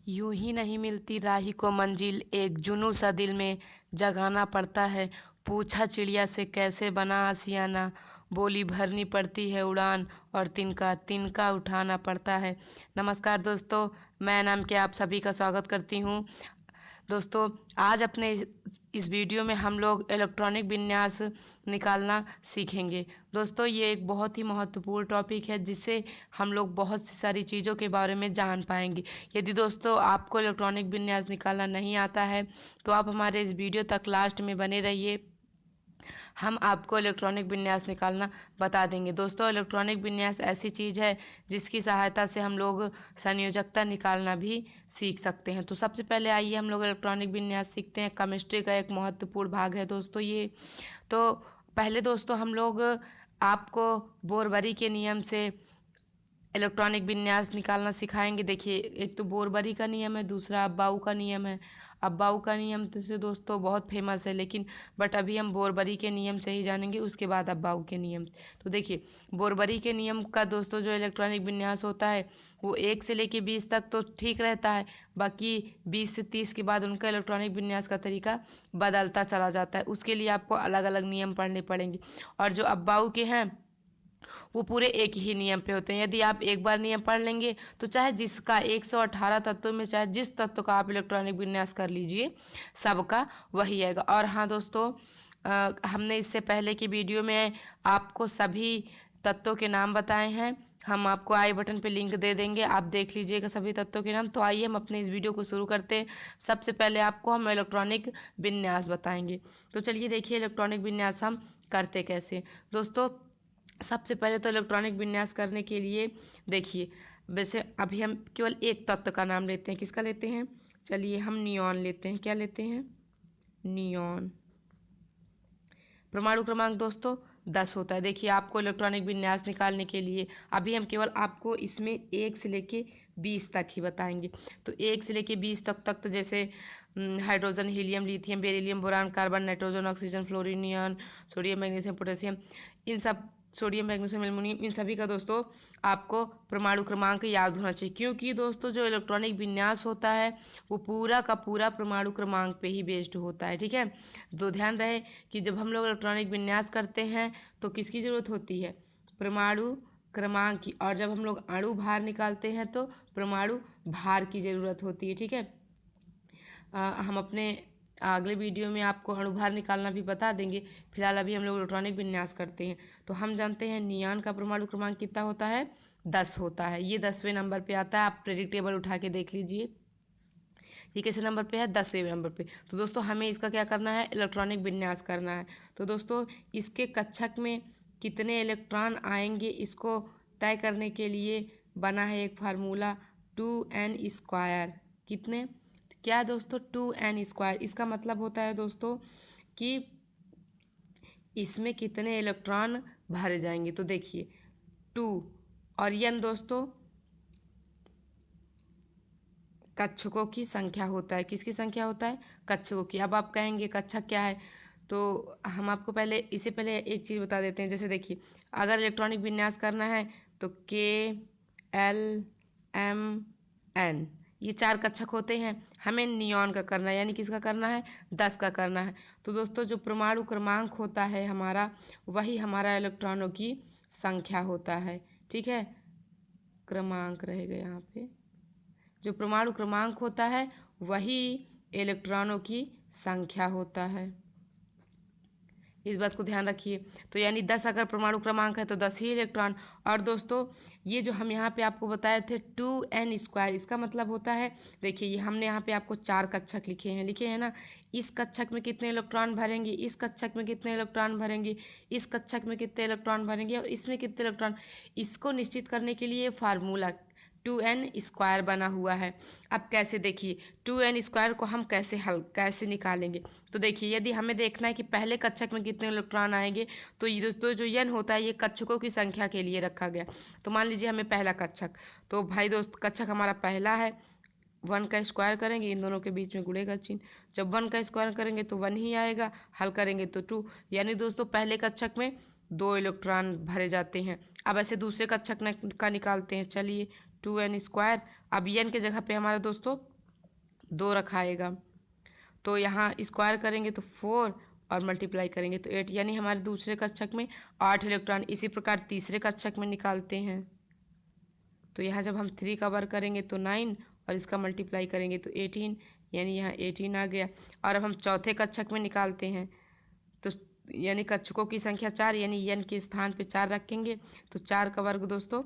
यूं ही नहीं मिलती राही को मंजिल, एक जुनून सा दिल में जगाना पड़ता है। पूछा चिड़िया से कैसे बना आशियाना, बोली भरनी पड़ती है उड़ान और तिनका तिनका उठाना पड़ता है। नमस्कार दोस्तों, मैं नाम के आप सभी का स्वागत करती हूँ। दोस्तों, आज अपने इस वीडियो में हम लोग इलेक्ट्रॉनिक विन्यास निकालना सीखेंगे। दोस्तों, ये एक बहुत ही महत्वपूर्ण टॉपिक है जिससे हम लोग बहुत सी सारी चीज़ों के बारे में जान पाएंगे। यदि दोस्तों आपको इलेक्ट्रॉनिक विन्यास निकालना नहीं आता है तो आप हमारे इस वीडियो तक लास्ट में बने रहिए, हम आपको इलेक्ट्रॉनिक विन्यास निकालना बता देंगे। दोस्तों, इलेक्ट्रॉनिक विन्यास ऐसी चीज़ है जिसकी सहायता से हम लोग संयोजकता निकालना भी सीख सकते हैं। तो सबसे पहले आइए हम लोग इलेक्ट्रॉनिक विन्यास सीखते हैं। केमिस्ट्री का एक महत्वपूर्ण भाग है दोस्तों ये। तो पहले दोस्तों हम लोग आपको बोरबरी के नियम से इलेक्ट्रॉनिक विन्यास निकालना सिखाएंगे। देखिए, एक तो बोरबरी का नियम है, दूसरा अब्बाऊ का नियम है। अब्बाऊ का नियम से दोस्तों बहुत फेमस है, लेकिन अभी हम बोरबरी के नियम से ही जानेंगे, उसके बाद अब्बाऊ के नियम। तो देखिए, बोरबरी के नियम का दोस्तों जो इलेक्ट्रॉनिक विन्यास होता है वो 1 से लेकर 20 तक तो ठीक रहता है, बाकी 20 से 30 के बाद उनका इलेक्ट्रॉनिक विन्यास का तरीका बदलता चला जाता है। उसके लिए आपको अलग अलग नियम पढ़ने पड़ेंगे। और जो अब्बाऊ के हैं वो पूरे एक ही नियम पे होते हैं। यदि आप एक बार नियम पढ़ लेंगे तो चाहे जिसका 118 तत्वों में चाहे जिस तत्व का आप इलेक्ट्रॉनिक विन्यास कर लीजिए, सबका वही आएगा। और हाँ दोस्तों, हमने इससे पहले की वीडियो में आपको सभी तत्वों के नाम बताए हैं। हम आपको आई बटन पे लिंक दे देंगे, आप देख लीजिएगा सभी तत्वों के नाम। तो आइए हम अपने इस वीडियो को शुरू करते हैं। सबसे पहले आपको हम इलेक्ट्रॉनिक विन्यास बताएंगे। तो चलिए देखिए इलेक्ट्रॉनिक विन्यास हम करते कैसे। दोस्तों, सबसे पहले तो इलेक्ट्रॉनिक विन्यास करने के लिए देखिए, वैसे अभी हम केवल एक तत्व का नाम लेते हैं। किसका लेते हैं? चलिए हम नियॉन लेते हैं। क्या लेते हैं? नियॉन। परमाणु क्रमांक दोस्तों 10 होता है। देखिए, आपको इलेक्ट्रॉनिक विन्यास निकालने के लिए अभी हम केवल आपको इसमें 1 से लेके 20 तक ही बताएंगे। तो 1 से लेके 20 तक तो जैसे hydrogen, helium, lithium, beryllium, boron, carbon, nitrogen, oxygen, fluorine, neon, sodium, magnesium, potassium, इन सब, सोडियम, मैग्नीशियम, एल्युमिनियम, इन सभी का दोस्तों आपको परमाणु क्रमांक याद होना चाहिए, क्योंकि दोस्तों जो इलेक्ट्रॉनिक विन्यास होता है वो पूरा का पूरा परमाणु क्रमांक पे ही बेस्ड होता है। ठीक है, तो ध्यान रहे कि जब हम लोग इलेक्ट्रॉनिक विन्यास करते हैं तो किसकी ज़रूरत होती है? परमाणु क्रमांक की। और जब हम लोग अणु भार निकालते हैं तो परमाणु भार की ज़रूरत होती है। ठीक है, हम अपने अगले वीडियो में आपको अणुभार निकालना भी बता देंगे। फिलहाल अभी हम लोग इलेक्ट्रॉनिक विन्यास करते हैं। तो हम जानते हैं नियॉन का परमाणु क्रमांक कितना होता है? 10 होता है। ये 10वें नंबर पे आता है। आप प्रेडिक्ट टेबल उठा के देख लीजिए, ये किस नंबर पे है? 10वें नंबर पे। तो दोस्तों हमें इसका क्या करना है? इलेक्ट्रॉनिक विन्यास करना है। तो दोस्तों इसके कक्षक में कितने इलेक्ट्रॉन आएंगे इसको तय करने के लिए बना है एक फार्मूला 2n²। कितने? क्या दोस्तों? 2n²। इसका मतलब होता है दोस्तों कि इसमें कितने इलेक्ट्रॉन भरे जाएंगे। तो देखिए 2 और n दोस्तों कक्षकों की संख्या होता है। किसकी संख्या होता है? कक्षकों की। अब आप कहेंगे कक्षक क्या है, तो हम आपको इससे पहले एक चीज़ बता देते हैं। जैसे देखिए, अगर इलेक्ट्रॉनिक विन्यास करना है तो K, L, M, N, ये 4 कक्षक होते हैं। हमें नियॉन का करना है, यानी किसका करना है? 10 का करना है। तो दोस्तों जो परमाणु क्रमांक होता है हमारा, वही हमारा इलेक्ट्रॉनों की संख्या होता है। ठीक है, क्रमांक रहेगा यहाँ पे। जो परमाणु क्रमांक होता है वही इलेक्ट्रॉनों की संख्या होता है। इस बात को ध्यान रखिए। तो यानी 10 अगर परमाणु क्रमांक है तो 10 ही इलेक्ट्रॉन। और दोस्तों ये जो हम यहाँ पे आपको बताए थे 2n², इसका मतलब होता है, देखिए ये हमने यहाँ पे आपको 4 कक्षक लिखे हैं ना। इस कक्षक में कितने इलेक्ट्रॉन भरेंगे, इस कक्षक में कितने इलेक्ट्रॉन भरेंगे, इस कक्षक में कितने इलेक्ट्रॉन भरेंगे और इसमें कितने इलेक्ट्रॉन, इसको निश्चित करने के लिए फार्मूला 2n² बना हुआ है। अब कैसे? देखिए 2n² को हम कैसे निकालेंगे। तो देखिए, यदि हमें देखना है कि पहले कक्षक में कितने इलेक्ट्रॉन आएंगे, तो ये दोस्तों जो n होता है ये कक्षकों की संख्या के लिए रखा गया। तो मान लीजिए हमें पहला कक्षक, तो भाई दोस्त कक्षक हमारा पहला है, 1 का स्क्वायर करेंगे, इन दोनों के बीच में गुणे का चिन्ह, जब 1 का स्क्वायर करेंगे तो 1 ही आएगा, हल करेंगे तो 2, यानी दोस्तों पहले कक्षक में 2 इलेक्ट्रॉन भरे जाते हैं। अब ऐसे दूसरे कक्षक का निकालते हैं। चलिए 2n², अब n के जगह पे हमारा दोस्तों 2 रखाएगा। तो यहाँ स्क्वायर करेंगे तो 4 और मल्टीप्लाई करेंगे तो 8, यानी हमारे दूसरे कक्षक में 8 इलेक्ट्रॉन। इसी प्रकार तीसरे कक्षक में निकालते हैं तो यहाँ जब हम 3 का वर्ग करेंगे तो 9 और इसका मल्टीप्लाई करेंगे तो 18, यानी यहाँ 18 आ गया। और अब हम चौथे कक्षक में निकालते हैं तो यानी कक्षकों की संख्या 4, यानी n के स्थान पे 4 रखेंगे तो 4 का वर्ग दोस्तों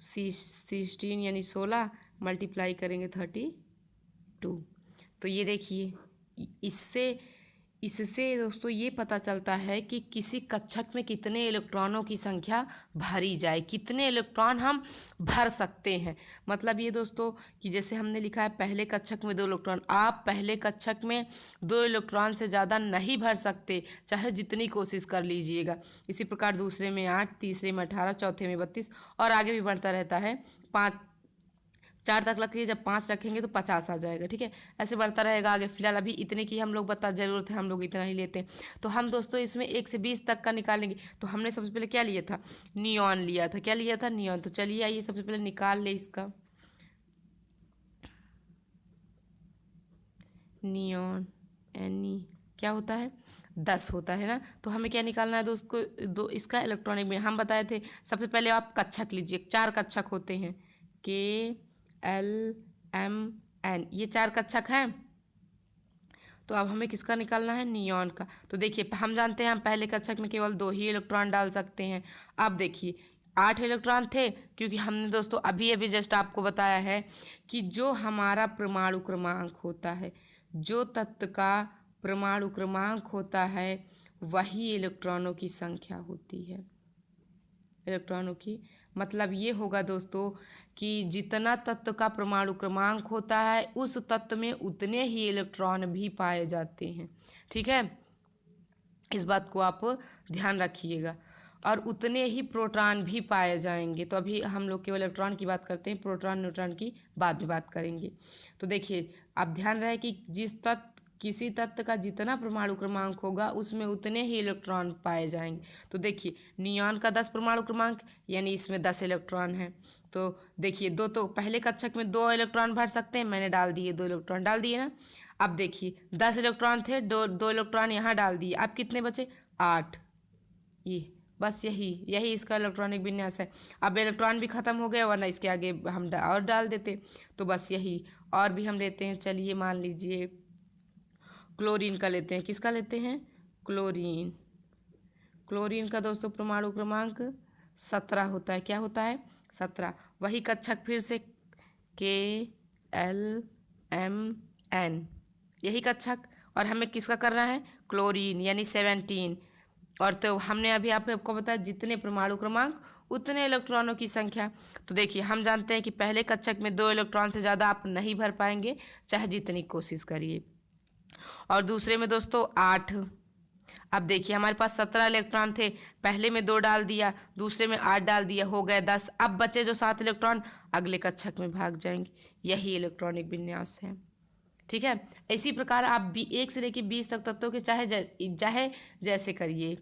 16 यानी 16 मल्टीप्लाई करेंगे 32। तो ये देखिए इससे दोस्तों ये पता चलता है कि किसी कक्षक में कितने इलेक्ट्रॉनों की संख्या भरी जाए, कितने इलेक्ट्रॉन हम भर सकते हैं। मतलब ये दोस्तों कि जैसे हमने लिखा है पहले कक्षक में 2 इलेक्ट्रॉन, आप पहले कक्षक में 2 इलेक्ट्रॉन से ज़्यादा नहीं भर सकते, चाहे जितनी कोशिश कर लीजिएगा। इसी प्रकार दूसरे में 8, तीसरे में 18, चौथे में 32 और आगे भी बढ़ता रहता है। 4 तक रखिए, जब 5 रखेंगे तो 50 आ जाएगा। ठीक है, ऐसे बढ़ता रहेगा आगे। फिलहाल अभी इतने की हम लोग ज़रूरत है, हम लोग इतना ही लेते हैं। तो हम दोस्तों इसमें 1 से 20 तक का निकालेंगे। तो हमने सबसे पहले क्या लिया था, नियॉन लिया था। क्या लिया था, नियॉन। तो चलिए आइए सबसे पहले निकाल ले इसका नियॉन। एनी क्या होता है, 10 होता है ना। तो हमें क्या निकालना है दोस्तों, इसका इलेक्ट्रॉनिक में हम बताए थे। सबसे पहले आप कक्षक लीजिए, 4 कक्षक होते हैं, KLMN, ये 4 कक्षक हैं। तो अब हमें किसका निकालना है, नियॉन का। तो देखिए हम जानते हैं हम पहले कक्षक में केवल 2 ही इलेक्ट्रॉन डाल सकते हैं। अब देखिए 8 इलेक्ट्रॉन थे, क्योंकि हमने दोस्तों अभी जस्ट आपको बताया है कि जो हमारा परमाणु क्रमांक होता है, जो तत्व का परमाणु क्रमांक होता है, वही इलेक्ट्रॉनों की संख्या होती है। इलेक्ट्रॉनों की मतलब ये होगा दोस्तों कि जितना तत्व का परमाणु क्रमांक होता है, उस तत्व में उतने ही इलेक्ट्रॉन भी पाए जाते हैं। ठीक है, इस बात को आप ध्यान रखिएगा। और उतने ही प्रोटॉन भी पाए जाएंगे। तो अभी हम लोग केवल इलेक्ट्रॉन की बात करते हैं, प्रोटॉन न्यूट्रॉन की बाद में बात करेंगे। तो देखिए आप ध्यान रहे कि किसी तत्व का जितना परमाणु क्रमांक होगा, उसमें उतने ही इलेक्ट्रॉन पाए जाएंगे। तो देखिए नियॉन का 10 परमाणु क्रमांक, यानी इसमें 10 इलेक्ट्रॉन हैं। तो देखिए 2 तो पहले कक्षक में 2 इलेक्ट्रॉन भर सकते हैं, मैंने डाल दिए 2 इलेक्ट्रॉन डाल दिए ना। अब देखिए 10 इलेक्ट्रॉन थे, 2 इलेक्ट्रॉन यहाँ डाल दिए। अब कितने बचे, 8। ये बस यही इसका इलेक्ट्रॉनिक विन्यास है। अब इलेक्ट्रॉन भी ख़त्म हो गया, वरना इसके आगे हम और डाल देते। तो बस यही, और भी हम लेते हैं। चलिए मान लीजिए क्लोरीन का लेते हैं। किसका लेते हैं, क्लोरीन। क्लोरीन का दोस्तों परमाणु क्रमांक 17 होता है। क्या होता है, 17। वही कक्षक फिर से KLMN, यही कक्षक। और हमें किसका करना है, क्लोरीन, यानी 17। और तो हमने अभी आपको बताया जितने परमाणु क्रमांक उतने इलेक्ट्रॉनों की संख्या। तो देखिए हम जानते हैं कि पहले कक्षक में 2 इलेक्ट्रॉन से ज़्यादा आप नहीं भर पाएंगे, चाहे जितनी कोशिश करिए। और दूसरे में दोस्तों 8। अब देखिए हमारे पास 17 इलेक्ट्रॉन थे, पहले में 2 डाल दिया, दूसरे में 8 डाल दिया, हो गए 10। अब बचे जो 7 इलेक्ट्रॉन अगले कक्षक में भाग जाएंगे। यही इलेक्ट्रॉनिक विन्यास है। ठीक है, इसी प्रकार आप 1 से लेकर 20 तक तत्वों के चाहे जैसे करिए,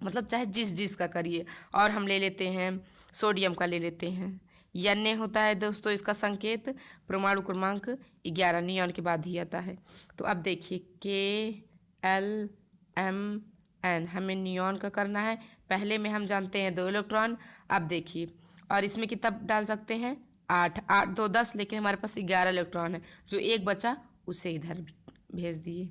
मतलब चाहे जिस का करिए। और हम ले लेते हैं सोडियम का, ले लेते हैं। Na होता है दोस्तों इसका संकेत, परमाणु क्रमांक 11, नियॉन के बाद ही आता है। तो अब देखिए KLMN, हमें नियॉन का करना है। पहले में हम जानते हैं 2 इलेक्ट्रॉन। अब देखिए, और इसमें कितना डाल सकते हैं, 8। 8 2 10, लेकिन हमारे पास 11 इलेक्ट्रॉन है। जो एक बचा उसे इधर भेज दिए।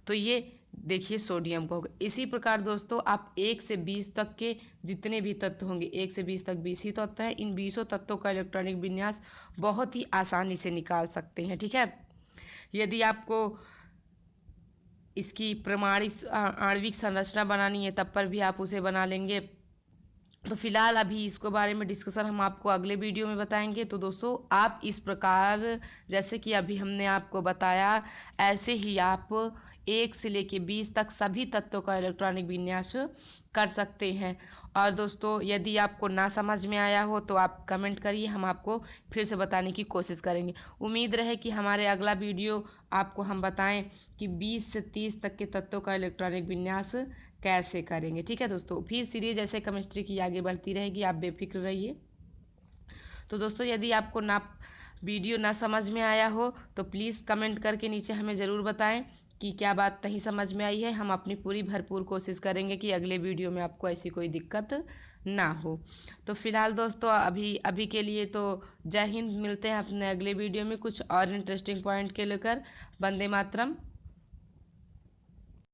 तो ये देखिए सोडियम का होगा। इसी प्रकार दोस्तों आप 1 से 20 तक के जितने भी तत्व होंगे, 1 से 20 तक 20 ही तत्व हैं, इन 20 तत्वों का इलेक्ट्रॉनिक विन्यास बहुत ही आसानी से निकाल सकते हैं। ठीक है, यदि आपको इसकी प्रमाणिक आणविक संरचना बनानी है तब पर भी आप उसे बना लेंगे। तो फिलहाल अभी इसको बारे में डिस्कशन हम आपको अगले वीडियो में बताएंगे। तो दोस्तों आप इस प्रकार जैसे कि अभी हमने आपको बताया, ऐसे ही आप 1 से लेकर 20 तक सभी तत्वों का इलेक्ट्रॉनिक विन्यास कर सकते हैं। और दोस्तों यदि आपको ना समझ में आया हो तो आप कमेंट करिए, हम आपको फिर से बताने की कोशिश करेंगे। उम्मीद रहे कि हमारे अगला वीडियो आपको हम बताएं कि 20 से 30 तक के तत्वों का इलेक्ट्रॉनिक विन्यास कैसे करेंगे। ठीक है दोस्तों, फिर सीरीज ऐसे केमिस्ट्री की आगे बढ़ती रहेगी, आप बेफिक्र रहिए। तो दोस्तों यदि आपको ना वीडियो ना समझ में आया हो तो प्लीज़ कमेंट करके नीचे हमें ज़रूर बताएं कि क्या बात नहीं समझ में आई है। हम अपनी पूरी भरपूर कोशिश करेंगे कि अगले वीडियो में आपको ऐसी कोई दिक्कत ना हो। तो फिलहाल दोस्तों अभी के लिए तो जय हिंद। मिलते हैं अपने अगले वीडियो में कुछ और इंटरेस्टिंग पॉइंट के लेकर। वंदे मातरम।